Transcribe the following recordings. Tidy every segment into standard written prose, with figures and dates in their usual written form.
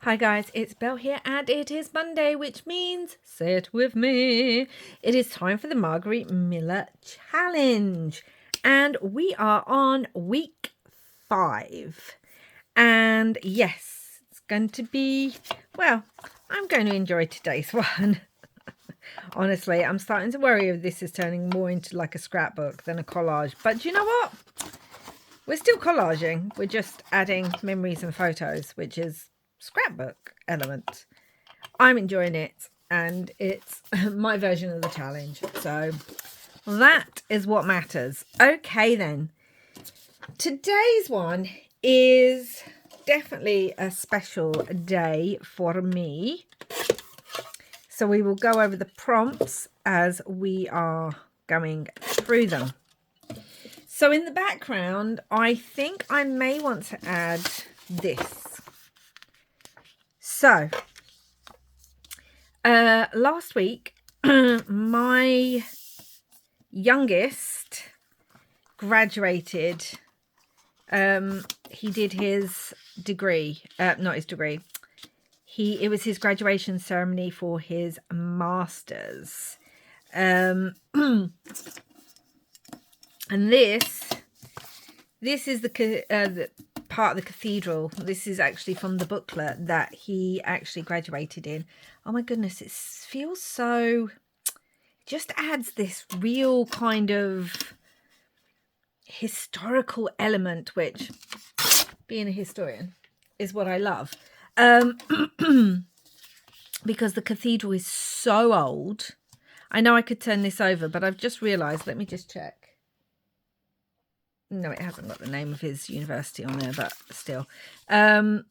Hi guys, it's Belle here and it is Monday, which means, say it with me, it is time for the Margarete Miller Challenge. And we are on week 5. And yes, it's going to be, well, I'm going to enjoy today's one. Honestly, I'm starting to worry if this is turning more into like a scrapbook than a collage. But do you know what? We're still collaging. We're just adding memories and photos, which is scrapbook element. I'm enjoying it and it's my version of the challenge, so that is what matters. Okay then, today's one is definitely a special day for me, so we will go over the prompts as we are going through them. So in the background, I think I may want to add this. So, last week, my youngest graduated. He did his degree, not his degree. It was his graduation ceremony for his master's. And this is the part of the cathedral. This is actually from the booklet that he actually graduated in. Oh my goodness, it feels so, just adds this real kind of historical element, which, being a historian, is what I love. Because the cathedral is so old. I know I could turn this over, but I've just realized, let me just check. No, it hasn't got the name of his university on there, but still. The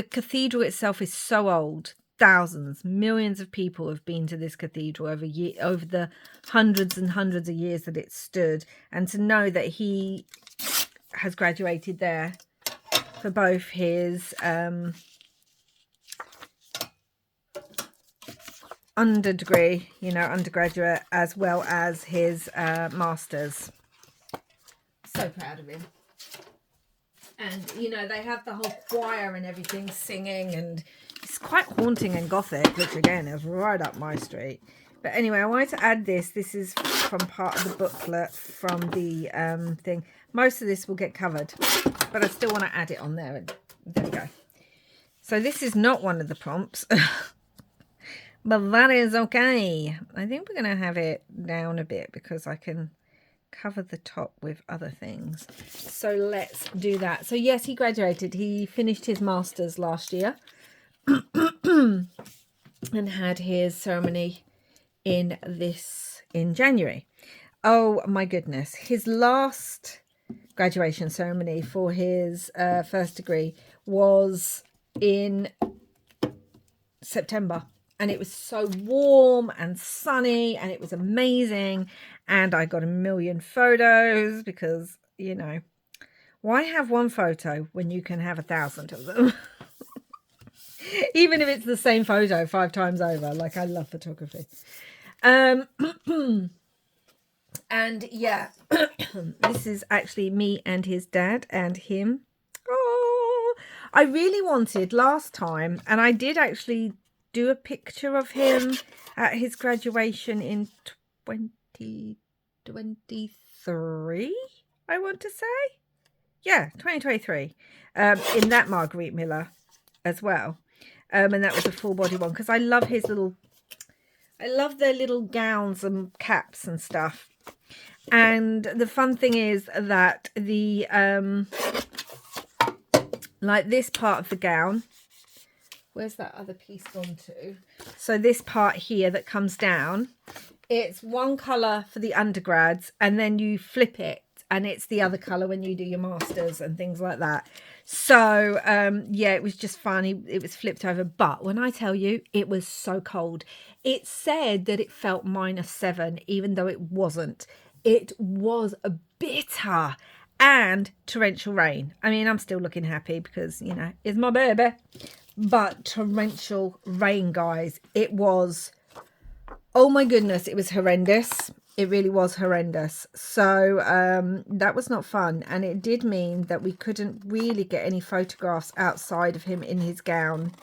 cathedral itself is so old. Thousands, millions of people have been to this cathedral over the hundreds and hundreds of years that it stood. And to know that he has graduated there for both his undergraduate, as well as his master's. So proud of him. And they have the whole choir and everything singing, and it's quite haunting and gothic, which again is right up my street. But anyway, I wanted to add this. This is from part of the booklet from the thing. Most of this will get covered, but I still want to add it on there. And there we go. So this is not one of the prompts, but that is okay. I think we're going to have it down a bit because I can cover the top with other things. So let's do that. So yes, he graduated. He finished his master's last year and had his ceremony in January. Oh my goodness. His last graduation ceremony for his first degree was in September. And it was so warm and sunny and it was amazing. And I got a million photos because, why have one photo when you can have 1,000 of them? Even if it's the same photo 5 times over. Like, I love photography. And yeah, this is actually me and his dad and him. Oh, I really wanted last time, and I did actually do a picture of him at his graduation in 2023, I want to say. Yeah, 2023. In that Margarete Miller as well. And that was a full body one because I love their little gowns and caps and stuff. And the fun thing is that the like this part of the gown, where's that other piece gone to? So this part here that comes down, it's one colour for the undergrads, and then you flip it and it's the other colour when you do your masters and things like that. So yeah, it was just funny. It was flipped over. But when I tell you, it was so cold. It said that it felt -7, even though it wasn't. It was bitter and torrential rain. I mean, I'm still looking happy because, it's my baby. But torrential rain, guys, it was, oh my goodness, it was horrendous. It really was horrendous. So that was not fun. And it did mean that we couldn't really get any photographs outside of him in his gown.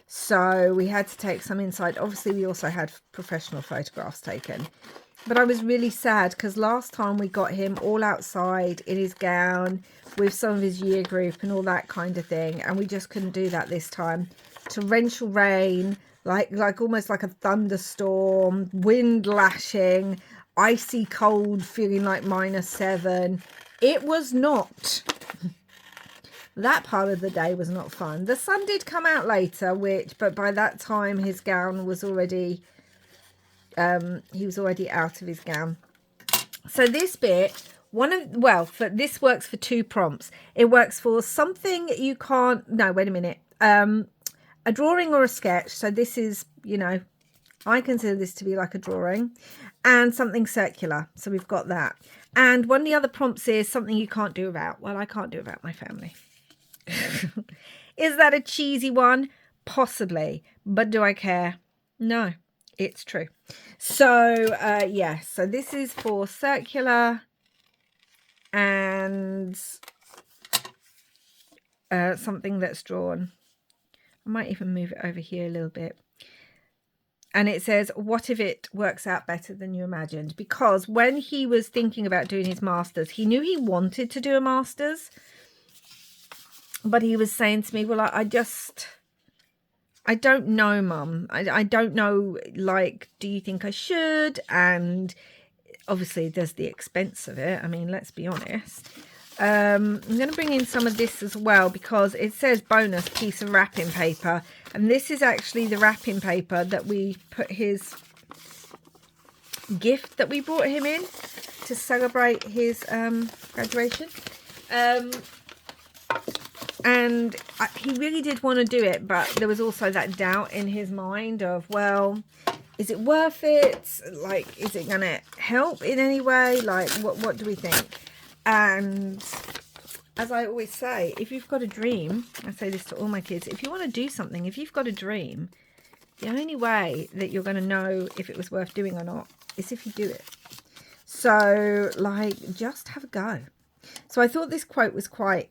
So we had to take some inside. Obviously, we also had professional photographs taken. But I was really sad because last time we got him all outside in his gown with some of his year group and all that kind of thing. And we just couldn't do that this time. Torrential rain, like almost like a thunderstorm, wind lashing, icy cold, feeling like -7. It was not. That part of the day was not fun. The sun did come out later, but by that time his gown was already, he was already out of his gown. So this bit, this works for 2 prompts. It works for something you can't, no, wait a minute. A drawing or a sketch. So this is, I consider this to be like a drawing, and something circular. So we've got that. And one of the other prompts is something you can't do without. Well, I can't do without my family. Is that a cheesy one? Possibly. But do I care? No, it's true. So, yeah. So this is for circular and something that's drawn. I might even move it over here a little bit. And it says, what if it works out better than you imagined? Because when he was thinking about doing his masters, he knew he wanted to do a masters. But he was saying to me, well, I don't know, Mum. I don't know, do you think I should? And obviously there's the expense of it. I mean, let's be honest. I'm going to bring in some of this as well because it says bonus piece of wrapping paper. And this is actually the wrapping paper that we put his gift that we brought him in to celebrate his graduation. And he really did want to do it, but there was also that doubt in his mind of, well, is it worth it? Is it going to help in any way? What do we think? And as I always say, if you've got a dream, I say this to all my kids, if you want to do something, if you've got a dream, the only way that you're going to know if it was worth doing or not is if you do it. So, just have a go. So I thought this quote was quite...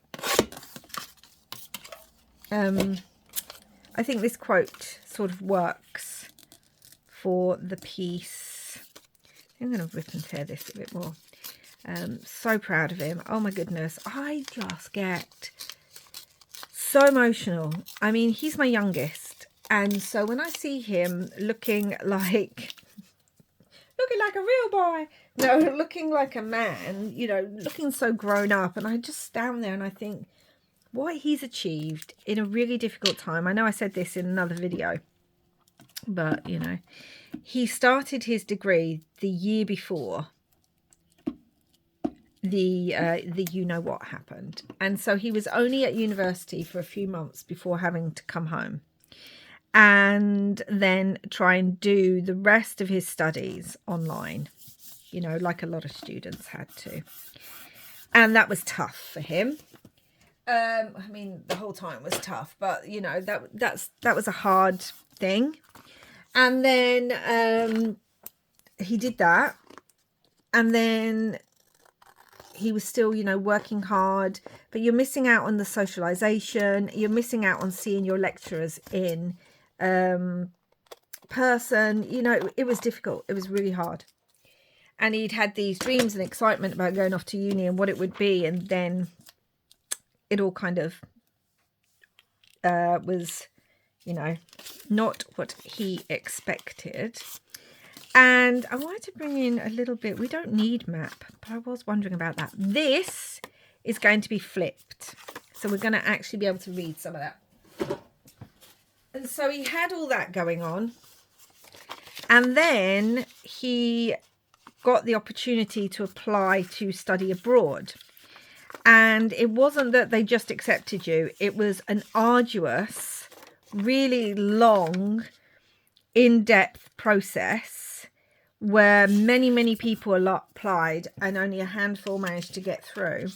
I think this quote sort of works for the piece. I'm going to rip and tear this a bit more. So proud of him. Oh my goodness. I just get so emotional. I mean, he's my youngest. And so when I see him looking like a real boy, no, looking like a man, looking so grown up. And I just stand there and I think, what he's achieved in a really difficult time. I know I said this in another video, but he started his degree the year before the what happened, and so he was only at university for a few months before having to come home and then try and do the rest of his studies online, like a lot of students had to, and that was tough for him. I mean, the whole time was tough, but that was a hard thing. And then he did that, and then he was still, working hard. But you're missing out on the socialization. You're missing out on seeing your lecturers in person. It was difficult. It was really hard. And he'd had these dreams and excitement about going off to uni and what it would be, and then it all kind of was, not what he expected. And I wanted to bring in a little bit. We don't need map, but I was wondering about that. This is going to be flipped. So we're going to actually be able to read some of that. And so he had all that going on. And then he got the opportunity to apply to study abroad. And it wasn't that they just accepted you. It was an arduous, really long, in-depth process where many, many people applied and only a handful managed to get through.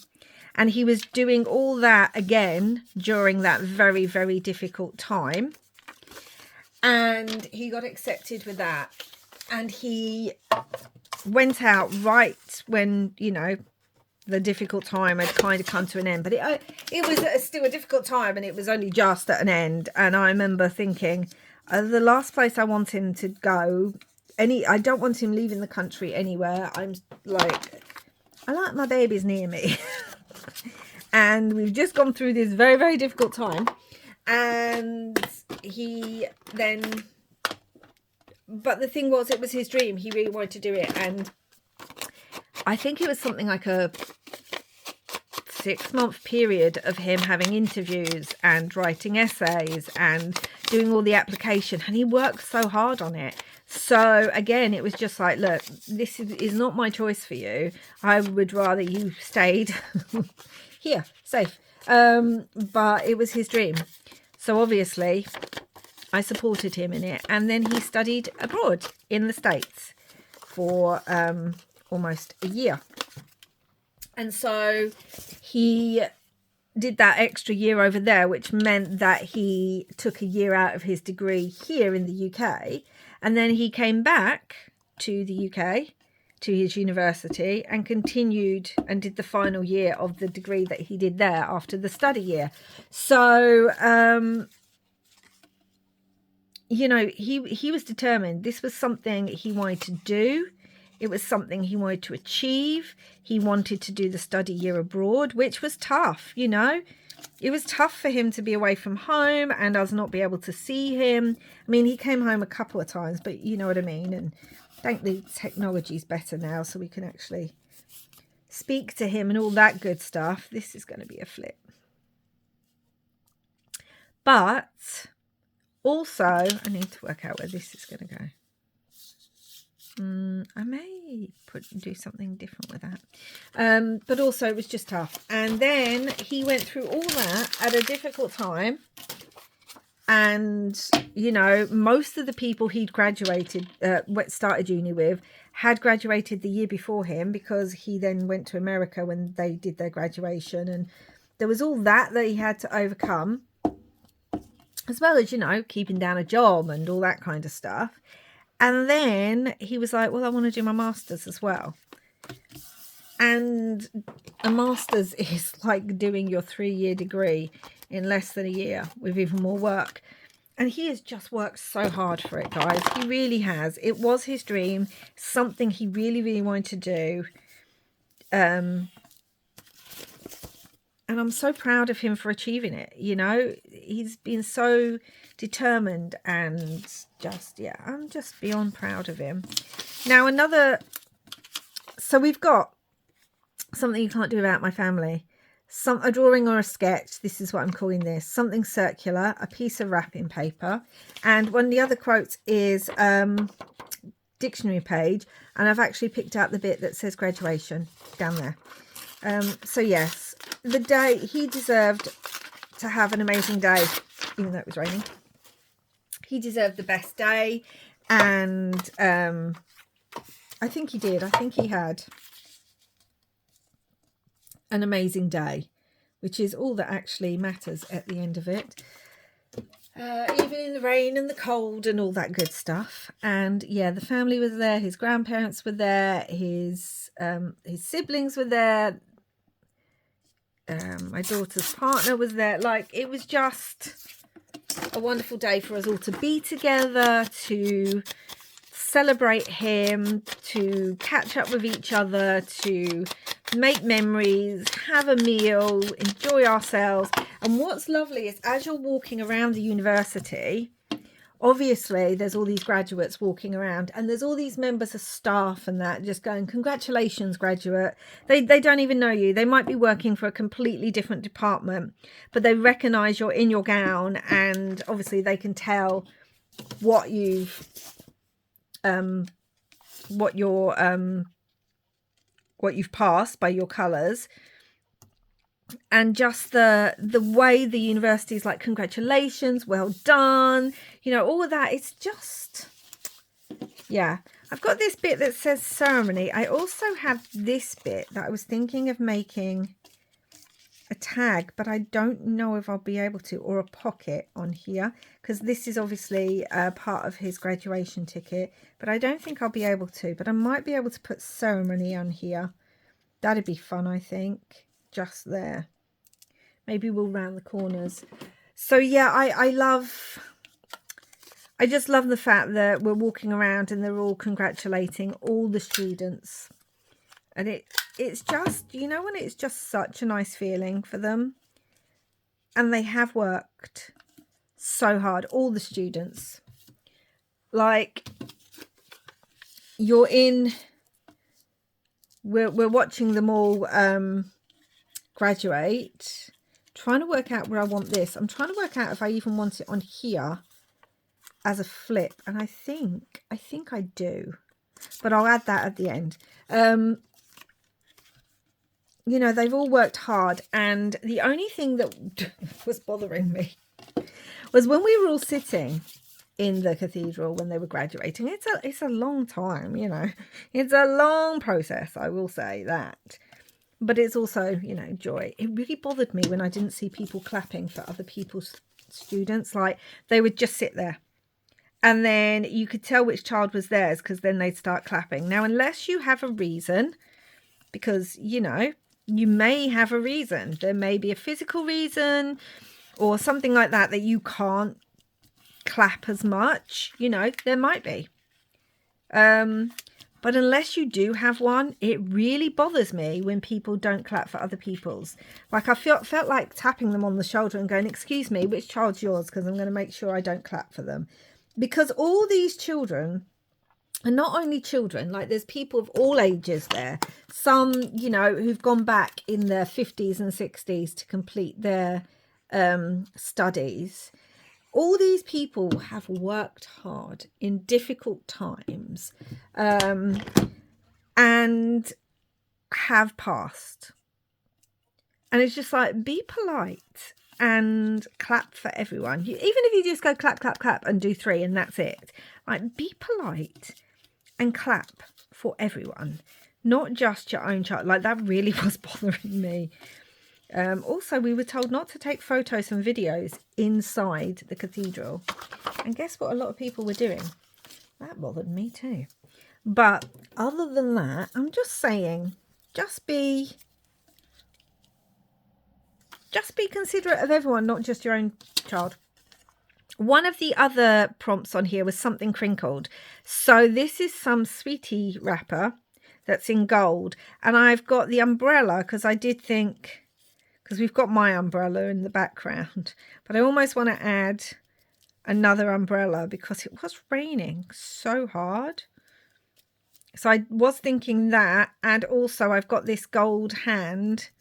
And he was doing all that again during that very, very difficult time. And he got accepted with that. And he went out right when, you know, the difficult time had kind of come to an end. But it was still a difficult time, and it was only just at an end. And I remember thinking, the last place I want him to go, I don't want him leaving the country anywhere. I'm like, I like my babies near me. And we've just gone through this very, very difficult time. And he then, but the thing was, it was his dream. He really wanted to do it. And I think it was something like a 6-month period of him having interviews and writing essays and doing all the application. And he worked so hard on it. So again, it was just like, look, this is not my choice for you. I would rather you stayed here, safe. But it was his dream. So obviously I supported him in it. And then he studied abroad in the States for almost a year. And so he did that extra year over there, which meant that he took a year out of his degree here in the UK. And then he came back to the UK, to his university, and continued and did the final year of the degree that he did there after the study year. So, you know, he was determined. This was something he wanted to do. It was something he wanted to achieve. He wanted to do the study year abroad, which was tough, you know. It was tough for him to be away from home and us not be able to see him. I mean, he came home a couple of times, but you know what I mean. And thankfully, technology's better now, so we can actually speak to him and all that good stuff. This is going to be a flip. But also, I need to work out where this is going to go. I may do something different with that. But also it was just tough. And then he went through all that at a difficult time. And, you know, most of the people he'd graduated, started uni with, had graduated the year before him, because he then went to America when they did their graduation. And there was all that he had to overcome, as well as, you know, keeping down a job and all that kind of stuff. And then he was like, well, I want to do my master's as well. And a master's is like doing your 3-year degree in less than a year with even more work. And he has just worked so hard for it, guys. He really has. It was his dream, something he really, really wanted to do. And I'm so proud of him for achieving it. You know, he's been so determined, and just, yeah, I'm just beyond proud of him. Now, so we've got something you can't do about my family. A drawing or a sketch. This is what I'm calling this. Something circular, a piece of wrapping paper. And one of the other quotes is dictionary page. And I've actually picked out the bit that says graduation down there. So yes, the day, he deserved to have an amazing day, even though it was raining. He deserved the best day. And I think he did. I think he had an amazing day, which is all that actually matters at the end of it. Even in the rain and the cold and all that good stuff. And yeah, the family was there, his grandparents were there, his siblings were there, my daughter's partner was there. Like, it was just a wonderful day for us all to be together, to celebrate him, to catch up with each other, to make memories, have a meal, enjoy ourselves. And what's lovely is, as you're walking around the university, obviously there's all these graduates walking around, and there's all these members of staff and that just going, congratulations, graduate. They don't even know you. They might be working for a completely different department, but they recognize you're in your gown, and obviously they can tell what you've passed by your colours. And just the way the university is like, congratulations, well done, you know, all of that. It's just, yeah. I've got this bit that says ceremony. I also have this bit that I was thinking of making a tag, but I don't know if I'll be able to, or a pocket on here, because this is obviously part of his graduation ticket, but I don't think I'll be able to, but I might be able to put ceremony on here. That'd be fun, I think, just there. Maybe we'll round the corners. So yeah, I just love the fact that we're walking around and they're all congratulating all the students. And it's just, you know, when it's just such a nice feeling for them. And they have worked so hard, all the students. Like, we're watching them all graduate. Trying to work out where I want this. I'm trying to work out if I even want it on here as a flip. And I think I do. But I'll add that at the end. You know, they've all worked hard, and the only thing that was bothering me was when we were all sitting in the cathedral when they were graduating. It's a long time, you know. It's a long process, I will say that. But it's also, you know, joy. It really bothered me when I didn't see people clapping for other people's students. Like, they would just sit there. And then you could tell which child was theirs, because then they'd start clapping. Now, unless you have a reason, because, you know, you may have a reason. There may be a physical reason or something like that you can't clap as much. You know, there might be. But unless you do have one, it really bothers me when people don't clap for other people's. Like, I felt like tapping them on the shoulder and going, excuse me, which child's yours? Because I'm going to make sure I don't clap for them. Because all these children... And not only children, like there's people of all ages there. Some, you know, who've gone back in their 50s and 60s to complete their studies. All these people have worked hard in difficult times and have passed. And it's just like, be polite and clap for everyone. Even if you just go clap, clap, clap and do 3 and that's it. Like, be polite and clap for everyone, not just your own child. Like, that really was bothering me. Also, we were told not to take photos and videos inside the cathedral. And guess what a lot of people were doing? That bothered me too. But other than that, I'm just saying, just be considerate of everyone, not just your own child. One of the other prompts on here was something crinkled. So this is some sweetie wrapper that's in gold. And I've got the umbrella because I did think, because we've got my umbrella in the background. But I almost want to add another umbrella because it was raining so hard. So I was thinking that. And also I've got this gold hand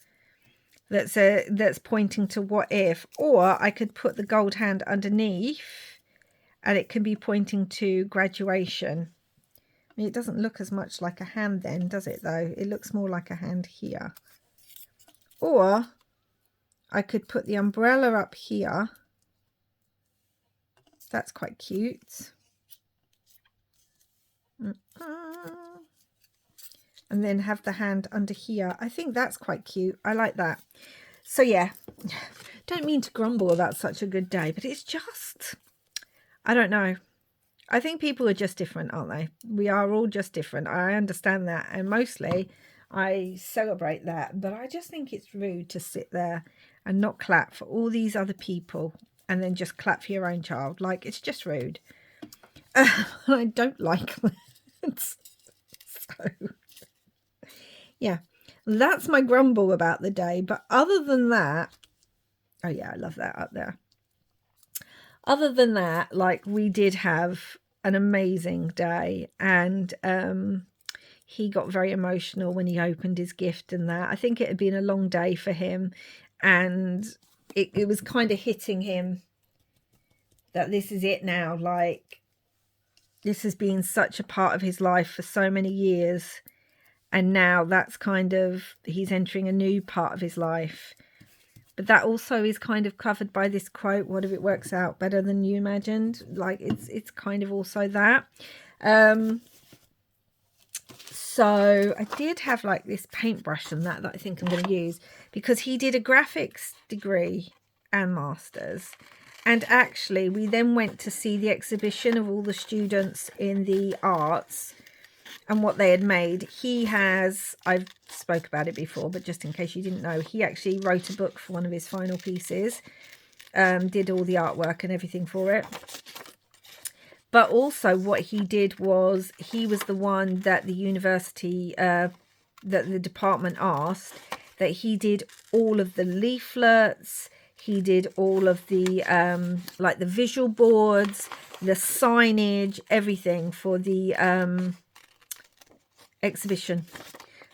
that's pointing to what if, or I could put the gold hand underneath and it can be pointing to graduation. I mean, it doesn't look as much like a hand then, does it though? It looks more like a hand here. Or I could put the umbrella up here. That's quite cute. And then have the hand under here. I think that's quite cute. I like that. So yeah, don't mean to grumble about such a good day, but it's just, I don't know. I think people are just different, aren't they? We are all just different. I understand that. And mostly I celebrate that. But I just think it's rude to sit there and not clap for all these other people and then just clap for your own child. Like, it's just rude. I don't like that. So... yeah, that's my grumble about the day. But other than that, oh yeah, I love that up there. Other than that, like, we did have an amazing day, and he got very emotional when he opened his gift and that. I think it had been a long day for him, and it was kind of hitting him that this is it now. Like, this has been such a part of his life for so many years. And now that's kind of, he's entering a new part of his life. But that also is kind of covered by this quote, what if it works out better than you imagined? Like, it's kind of also that. So I did have like this paintbrush and that I think I'm going to use, because he did a graphics degree and masters. And actually we then went to see the exhibition of all the students in the arts and what they had made. He has, I've spoke about it before, but just in case you didn't know, he actually wrote a book for one of his final pieces, did all the artwork and everything for it. But also what he did was, he was the one that the university, that the department asked, that he did all of the leaflets, he did all of the, like the visual boards, the signage, everything for the exhibition.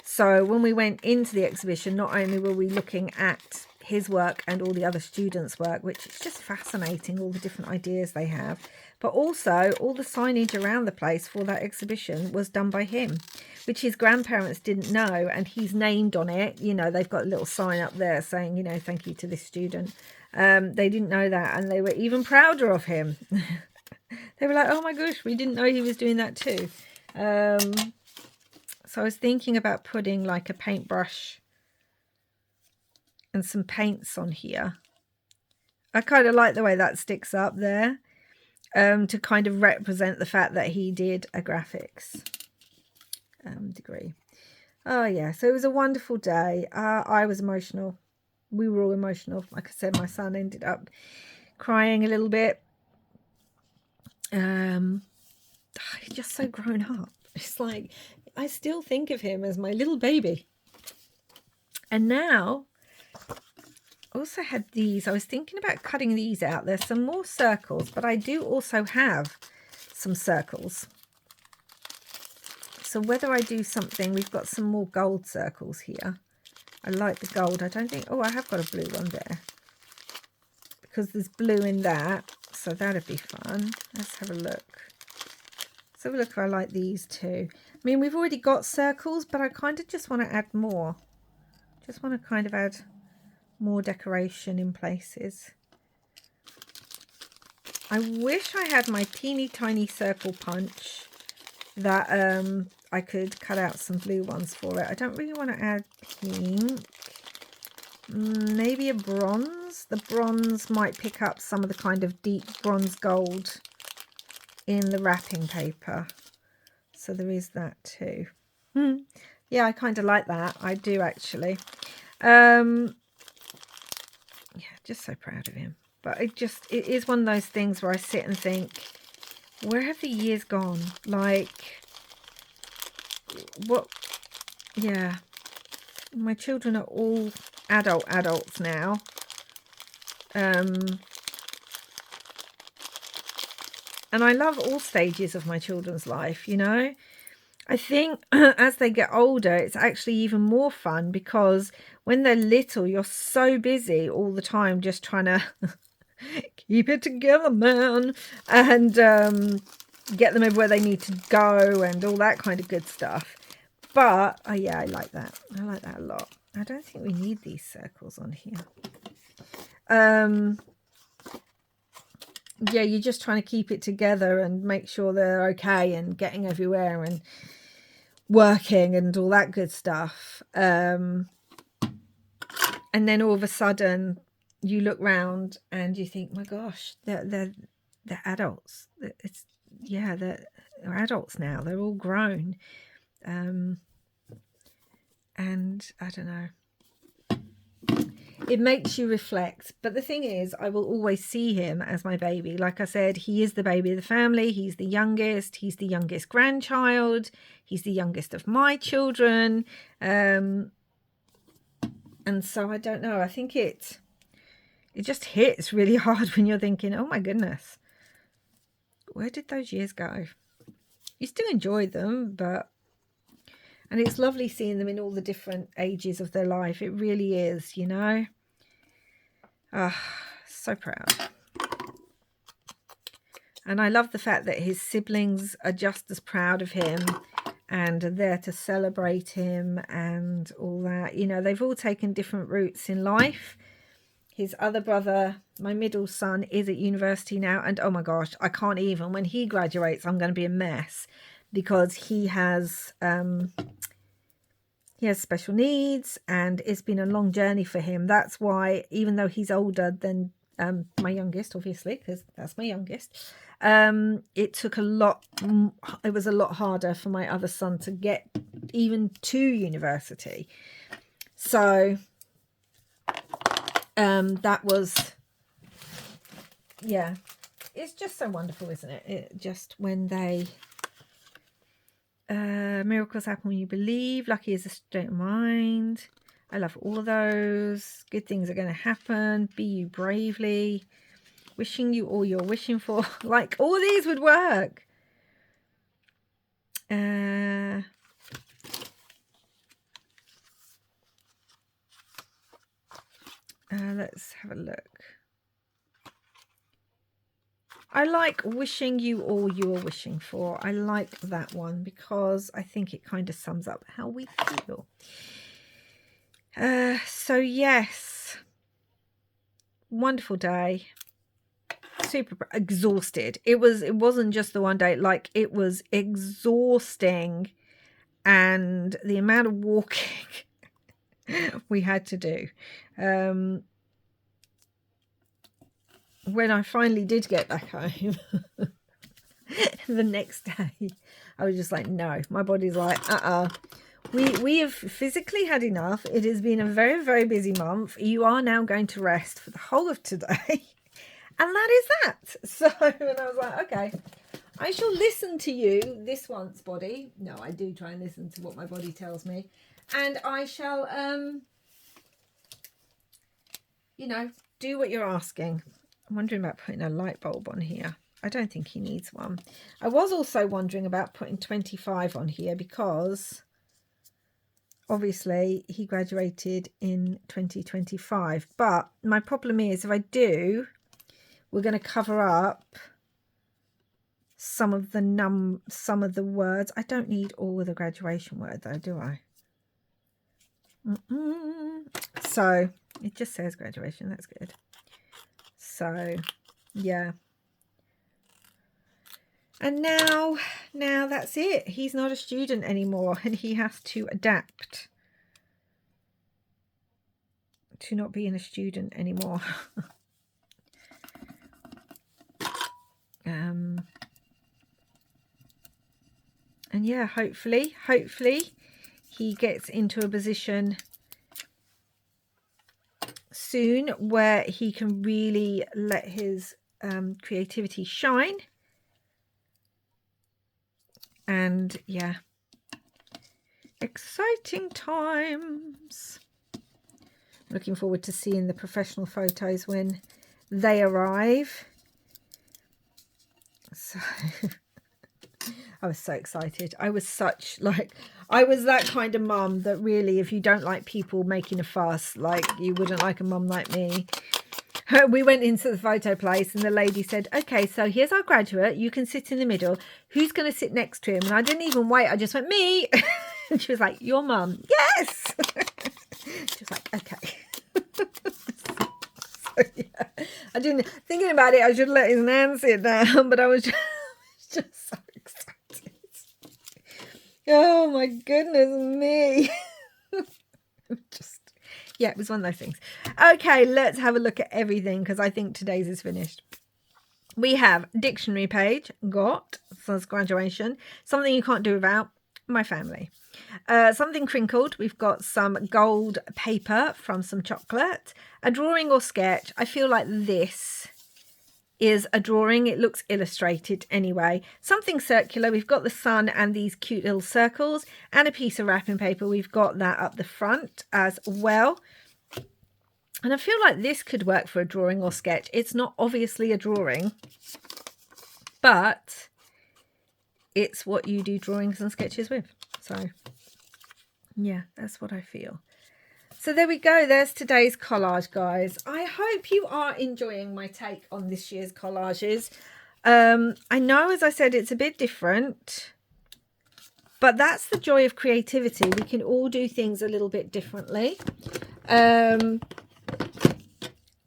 So when we went into the exhibition, not only were we looking at his work and all the other students' work, which is just fascinating, all the different ideas they have, but also all the signage around the place for that exhibition was done by him, which his grandparents didn't know, and he's named on it. You know, they've got a little sign up there saying, you know, thank you to this student. They didn't know that, and they were even prouder of him. They were like, oh my gosh, we didn't know he was doing that too. So I was thinking about putting like a paintbrush and some paints on here. I kind of like the way that sticks up there, to kind of represent the fact that he did a graphics degree. Oh yeah, so it was a wonderful day. I was emotional. We were all emotional. Like I said, my son ended up crying a little bit. He's just so grown up. It's like, I still think of him as my little baby. And now, I also had these. I was thinking about cutting these out. There's some more circles, but I do also have some circles. So whether I do something, we've got some more gold circles here. I like the gold. I don't think, oh, I have got a blue one there, because there's blue in that. So that'd be fun. Let's have a look. Let's have a look if I like these too. I mean, we've already got circles, but I kind of just want to add more. Just want to kind of add more decoration in places. I wish I had my teeny tiny circle punch that I could cut out some blue ones for it. I don't really want to add pink. Maybe a bronze. The bronze might pick up some of the kind of deep bronze gold in the wrapping paper. So there is that too. Yeah, I kind of like that. I do actually. Yeah, just so proud of him. But it is one of those things where I sit and think, where have the years gone? Like, what? Yeah, my children are all adults now. And I love all stages of my children's life, you know. I think as they get older, it's actually even more fun, because when they're little, you're so busy all the time just trying to keep it together, man, and get them everywhere they need to go and all that kind of good stuff. But yeah, I like that. I like that a lot. I don't think we need these circles on here. Yeah, you're just trying to keep it together and make sure they're okay and getting everywhere and working and all that good stuff. And then all of a sudden you look round and you think, my gosh, they're adults. They're adults now. They're all grown. And I don't know. It makes you reflect. But the thing is, I will always see him as my baby. Like I said, he is the baby of the family. He's the youngest. He's the youngest grandchild. He's the youngest of my children. And so I don't know. I think it just hits really hard when you're thinking, oh my goodness, where did those years go? You still enjoy them, but... And it's lovely seeing them in all the different ages of their life. It really is, you know. So proud. And I love the fact that his siblings are just as proud of him and are there to celebrate him and all that. You know, they've all taken different routes in life. His other brother, my middle son, is at university now. And oh my gosh, I can't even. When he graduates, I'm going to be a mess. because he has special needs, and it's been a long journey for him. That's why, even though he's older than my youngest, obviously, because that's my youngest, it took a lot. It was a lot harder for my other son to get even to university. So that was, yeah, it's just so wonderful, isn't it? It just when they miracles happen when you believe. Lucky is a state of mind. I love all of those. Good things are going to happen. Be you bravely. Wishing you all you're wishing for. Like, all these would work. Let's have a look. I like wishing you all you are wishing for. I like that one because I think it kind of sums up how we feel. So yes, wonderful day. Super exhausted. It wasn't just the one day, like it was exhausting, and the amount of walking we had to do. When I finally did get back home the next day, I was just like, no, my body's like, we have physically had enough. It has been a very, very busy month. You are now going to rest for the whole of today. And that is that. So, and I was like, okay, I shall listen to you this once, body. No, I do try and listen to what my body tells me. And I shall, do what you're asking. I'm wondering about putting a light bulb on here. I don't think he needs one. I was also wondering about putting 25 on here because obviously he graduated in 2025. But my problem is, if I do, we're going to cover up some of the words. I don't need all of the graduation word though, do I? So it just says graduation. That's good. So yeah. And now that's it. He's not a student anymore, and he has to adapt to not being a student anymore. And yeah, hopefully he gets into a position soon where he can really let his creativity shine. And yeah, exciting times. Looking forward to seeing the professional photos when they arrive. So I was so excited. I was that kind of mum that really, if you don't like people making a fuss, like you wouldn't like a mum like me. We went into the photo place and the lady said, okay, so here's our graduate. You can sit in the middle. Who's going to sit next to him? And I didn't even wait. I just went, me. And she was like, your mum. Yes. She was like, okay. So, yeah. I didn't, thinking about it, I should let his nan sit down, but I was just so excited. Oh my goodness me. Yeah, it was one of those things. Okay, let's have a look at everything because I think today's is finished. We have dictionary page, got, so graduation. Something you can't do without, my family. Something crinkled, we've got some gold paper from some chocolate. A drawing or sketch, I feel like this is a drawing. It looks illustrated anyway. Something circular, we've got the sun and these cute little circles, and a piece of wrapping paper. We've got that up the front as well. And I feel like this could work for a drawing or sketch. It's not obviously a drawing, but it's what you do drawings and sketches with. So yeah, that's what I feel. So there we go. There's today's collage, guys. I hope you are enjoying my take on this year's collages. I know, as I said, it's a bit different, but that's the joy of creativity. We can all do things a little bit differently.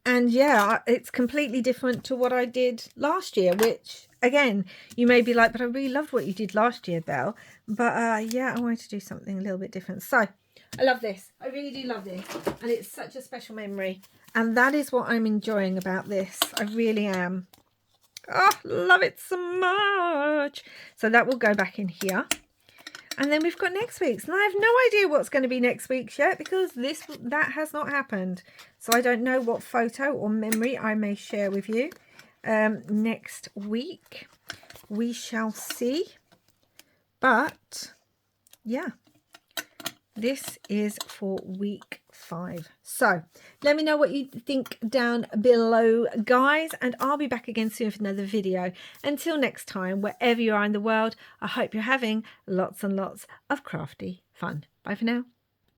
And yeah, it's completely different to what I did last year, which again, you may be like, but I really loved what you did last year, Belle. But yeah, I wanted to do something a little bit different. So I love this. I really do love this. And it's such a special memory. And that is what I'm enjoying about this. I really am. Oh, love it so much. So that will go back in here. And then we've got next week's. And I have no idea what's going to be next week's yet, because that has not happened. So I don't know what photo or memory I may share with you next week. We shall see. But yeah, this is for week 5. So let me know what you think down below, guys, and I'll be back again soon for another video. Until next time, wherever you are in the world, I hope you're having lots and lots of crafty fun. Bye for now.